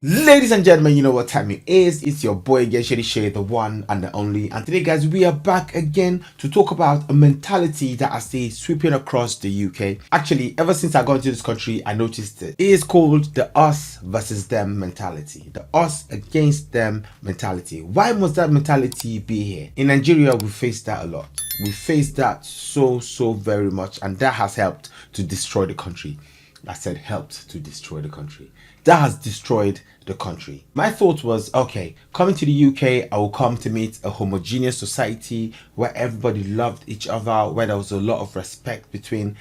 Ladies and gentlemen, you know what time it is. It's your boy again, Shady Shae, the one and the only. And today, guys, we are back again to talk about a mentality that I see sweeping across the UK. Actually, ever since I got into this country, I noticed it. It is called the us versus them mentality. The us against them mentality. Why must that mentality be here? In Nigeria, we face that a lot. We face that so very much, and that has helped to destroy the country. I said helped to destroy the country. That has destroyed the country. My thought was, okay, coming to the UK, I will come to meet a homogeneous society where everybody loved each other, where there was a lot of respect between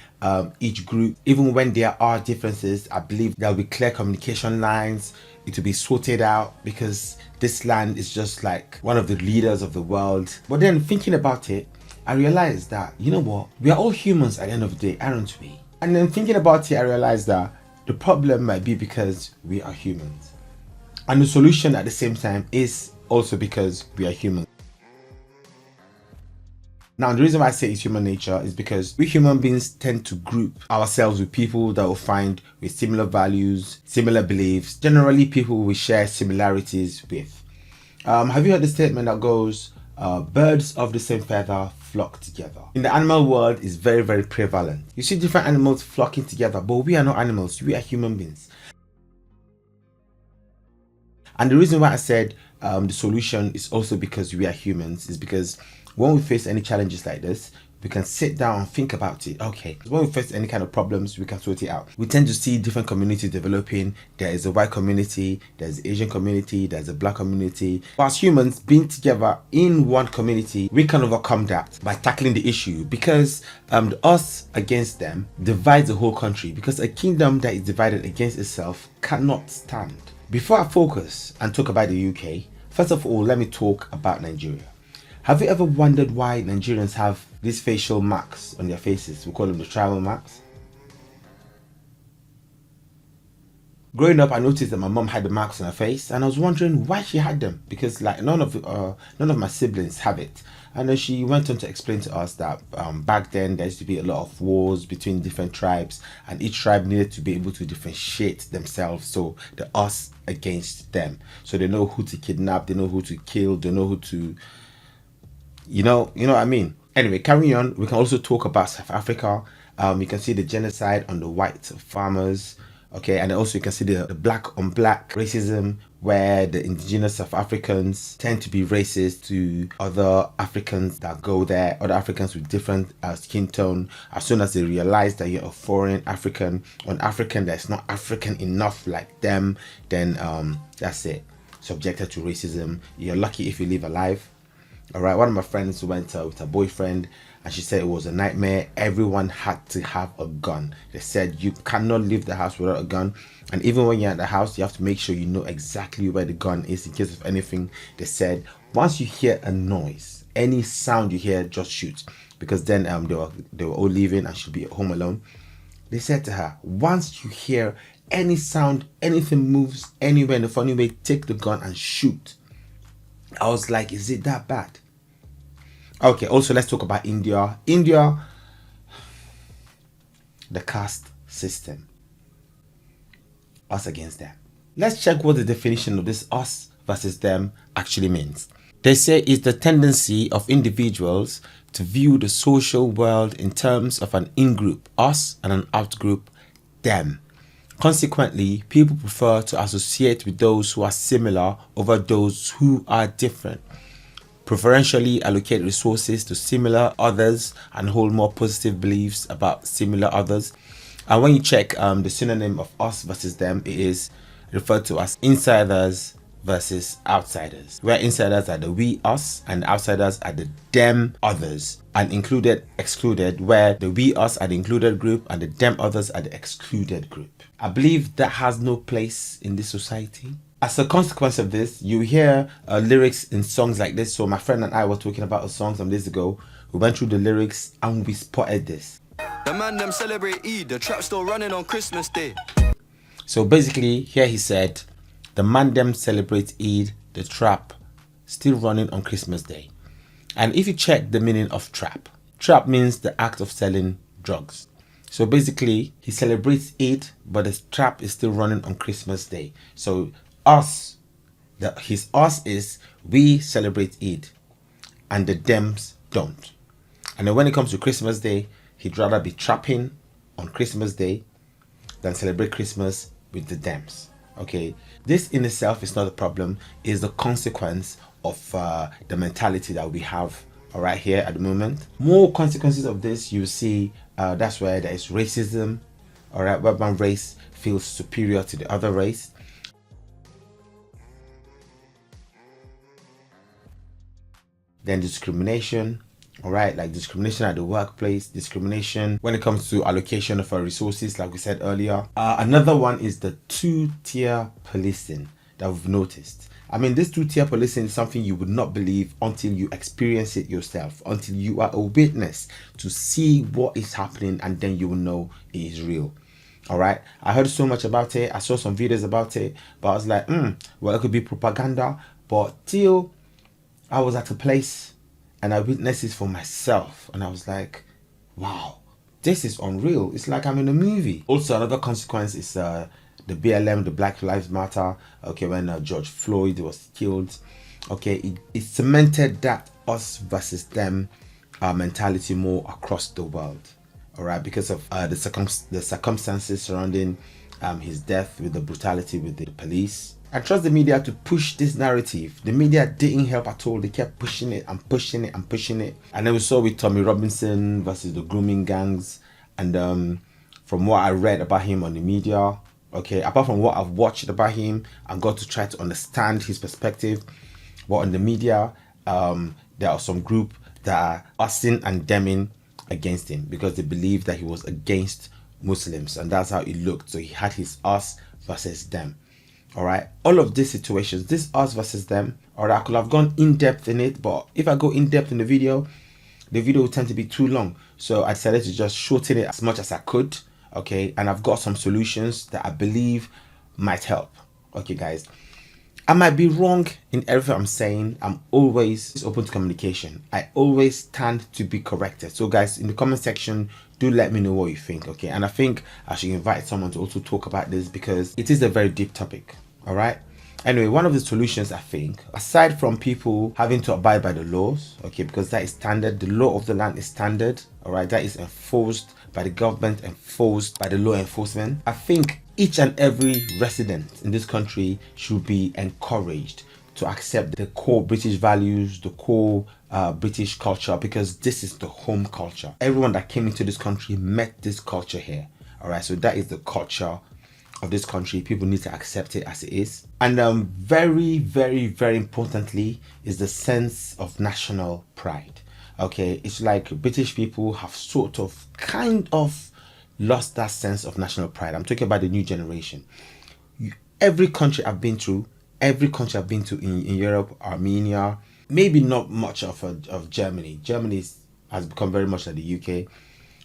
each group. Even when there are differences, I believe there will be clear communication lines. It will be sorted out because this land is just like one of the leaders of the world. But then thinking about it, I realized that, you know what, we are all humans at the end of the day, aren't we? And then thinking about it, I realized that the problem might be because we are humans. And the solution at the same time is also because we are humans. Now, the reason why I say it's human nature is because we human beings tend to group ourselves with people that we'll find with similar values, similar beliefs, generally people we share similarities with. Have you heard the statement that goes, birds of the same feather flock together? In the animal world, it's very prevalent. You see different animals flocking together, but we are not animals, we are human beings. And the reason why I said the solution is also because we are humans is because when we face any challenges like this, we can sit down and think about it. Okay, when we face any kind of problems, we can sort it out. We tend to see different communities developing. There is a white community, there's an Asian community, there's a black community. But as humans being together in one community, we can overcome that by tackling the issue, because the us against them divides the whole country, because a kingdom that is divided against itself cannot stand. Before I focus and talk about the UK, first of all, let me talk about Nigeria. Have you ever wondered why Nigerians have these facial marks on their faces? We call them the tribal marks. Growing up, I noticed that my mom had the marks on her face, and I was wondering why she had them, because like none of my siblings have it. And then she went on to explain to us that back then there used to be a lot of wars between different tribes, and each tribe needed to be able to differentiate themselves. So the us against them, so they know who to kidnap, they know who to kill, they know who to, you know what I mean. Anyway, carrying on, we can also talk about South Africa. You can see the genocide on the white farmers. Okay, and also you can see the black on black racism, where the indigenous South Africans tend to be racist to other Africans that go there, other Africans with different skin tone. As soon as they realize that you're a foreign African, or an African that's not African enough like them, then that's it, subjected to racism. You're lucky if you live alive. All right, one of my friends went with her boyfriend, and she said it was a nightmare. Everyone had to have a gun. They said you cannot leave the house without a gun, and even when you're at the house, you have to make sure you know exactly where the gun is in case of anything. They said once you hear a noise, any sound you hear, just shoot, because then they were all leaving and she'd be at home alone. They said to her, once you hear any sound, anything moves anywhere in a funny way, take the gun and shoot. I was like, is it that bad? Okay, also let's talk about India. India, the caste system. Us against them. Let's check what the definition of this us versus them actually means. They say it's the tendency of individuals to view the social world in terms of an in-group, us, and an out-group, them. Consequently, people prefer to associate with those who are similar over those who are different, preferentially allocate resources to similar others, and hold more positive beliefs about similar others. And when you check the synonym of us versus them, it is referred to as insiders versus outsiders, where insiders are the we us and outsiders are the them others, and included excluded, where the we us are the included group and the them others are the excluded group. I believe that has no place in this society. As a consequence of this, you hear lyrics in songs like this. So my friend and I were talking about a song some days ago. We went through the lyrics and we spotted this. The man them celebrate Eid, the trap still running on Christmas Day. So basically, here he said, the man them celebrate Eid, the trap still running on Christmas Day. And if you check the meaning of trap means the act of selling drugs. So basically, he celebrates Eid, but the trap is still running on Christmas Day. So us, his us is we celebrate Eid and the Dems don't. And then when it comes to Christmas Day, he'd rather be trapping on Christmas Day than celebrate Christmas with the Dems. Okay, this in itself is not a problem, it's the consequence of the mentality that we have right here at the moment. More consequences of this you see, that's where there is racism, all right, where one race feels superior to the other race. Then discrimination, all right, like discrimination at the workplace, discrimination when it comes to allocation of our resources, like we said earlier. Another one is the two-tier policing that we've noticed. I mean, this two-tier policing is something you would not believe until you experience it yourself, until you are a witness to see what is happening, and then you will know it is real. All right, I heard so much about it, I saw some videos about it, but I was like, well, it could be propaganda. But till I was at a place and I witnessed it for myself, and I was like, wow, this is unreal. It's like I'm in a movie. Also, another consequence is the BLM, the Black Lives Matter. Okay, when George Floyd was killed, okay, it cemented that us versus them mentality more across the world. All right, because of the circumstances surrounding his death, with the brutality with the police. I trust the media to push this narrative. The media didn't help at all. They kept pushing it and pushing it and pushing it. And then we saw with Tommy Robinson versus the grooming gangs. And from what I read about him on the media, okay, apart from what I've watched about him, I've got to try to understand his perspective. But on the media, there are some group that are ussing and demming against him because they believe that he was against Muslims, and that's how it looked. So he had his us versus them. All right, all of these situations, this us versus them, all right, I could have gone in depth in it, but if I go in depth in the video will tend to be too long. So I decided to just shorten it as much as I could. Okay, and I've got some solutions that I believe might help. Okay, guys, I might be wrong in everything I'm saying. I'm always open to communication. I always stand to be corrected. So guys, in the comment section, do let me know what you think, okay? And I think I should invite someone to also talk about this because it is a very deep topic, all right? Anyway, one of the solutions, I think, aside from people having to abide by the laws, okay, because that is standard, the law of the land is standard, all right? That is enforced by the government, enforced by the law enforcement. I think each and every resident in this country should be encouraged to accept the core British values, the core British culture, because this is the home culture. Everyone that came into this country met this culture here. All right, so that is the culture of this country. People need to accept it as it is. And very, very, very importantly is the sense of national pride. Okay, it's like British people have sort of kind of lost that sense of national pride. I'm talking about the new generation. Every country I've been to in Europe, Armenia, maybe not much of Germany. Germany has become very much like the UK,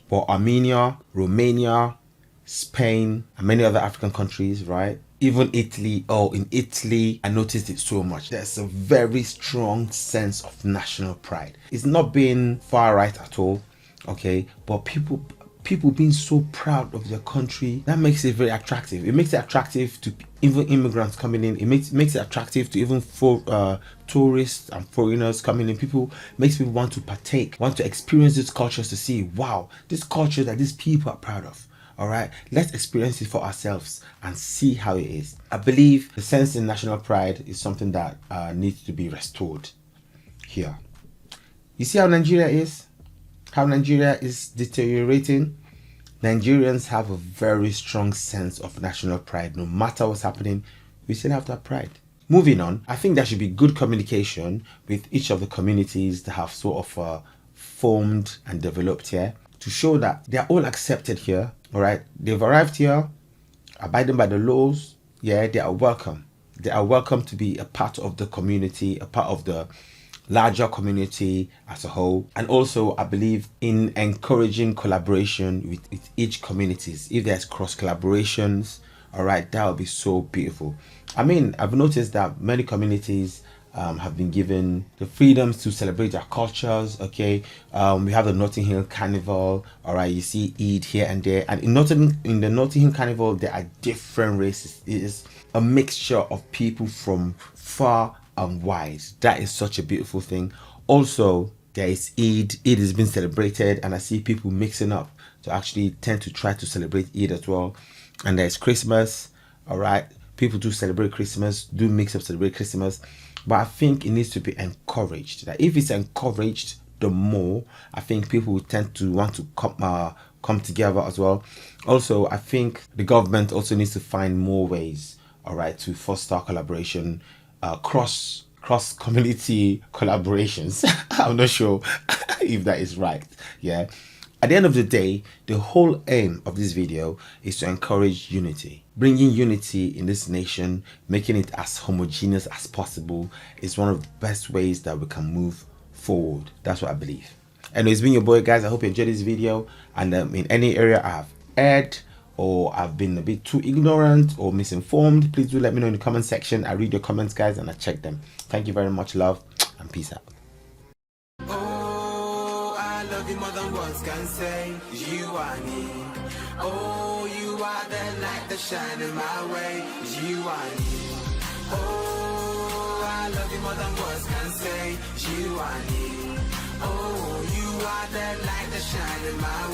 but Armenia, Romania, Spain, and many other African countries, right? Even Italy. Oh, in Italy, I noticed it so much. There's a very strong sense of national pride. It's not being far right at all, okay? But people being so proud of their country, that makes it very attractive. It makes it attractive to even immigrants coming in. It makes it attractive to even for tourists and foreigners coming in. Makes people want to partake, want to experience these cultures, to see, wow, this culture that these people are proud of. All right, let's experience it for ourselves and see how it is. I believe the sense in national pride is something that needs to be restored here. You see how Nigeria is? How Nigeria is deteriorating? Nigerians have a very strong sense of national pride. No matter what's happening, we still have that pride. Moving on, I think there should be good communication with each of the communities that have sort of formed and developed here, to show that they're all accepted here. All right, they've arrived here, abiding by the laws. Yeah, they are welcome. They are welcome to be a part of the community, a part of the larger community as a whole. And also, I believe in encouraging collaboration with each communities. If there's cross collaborations, all right, that would be so beautiful. I mean, I've noticed that many communities have been given the freedoms to celebrate their cultures. Okay, we have the Notting Hill Carnival. All right, you see Eid here and there, and in the Notting Hill Carnival, there are different races. It is a mixture of people from far and wide. That is such a beautiful thing. Also, there is Eid. Eid is being celebrated, and I see people mixing up to actually tend to try to celebrate Eid as well. And there's Christmas. All right, people do celebrate Christmas, do mix up celebrate Christmas, but I think it needs to be encouraged. That if it's encouraged, the more I think people will tend to want to come together as well. Also, I think the government also needs to find more ways, all right, to foster collaboration, cross community collaborations. I'm not sure if that is right. Yeah. At the end of the day, the whole aim of this video is to encourage unity. Bringing unity in this nation, making it as homogeneous as possible is one of the best ways that we can move forward. That's what I believe. And it's been your boy, guys. I hope you enjoyed this video. And in any area I have erred or I've been a bit too ignorant or misinformed, please do let me know in the comment section. I read your comments, guys, and I check them. Thank you very much. Love and peace out. I love you more than words can say. You are me. Oh, you are the light that shine in my way. You are me. Oh, I love you more than words can say. You are me. Oh, you are the light that shine in my way.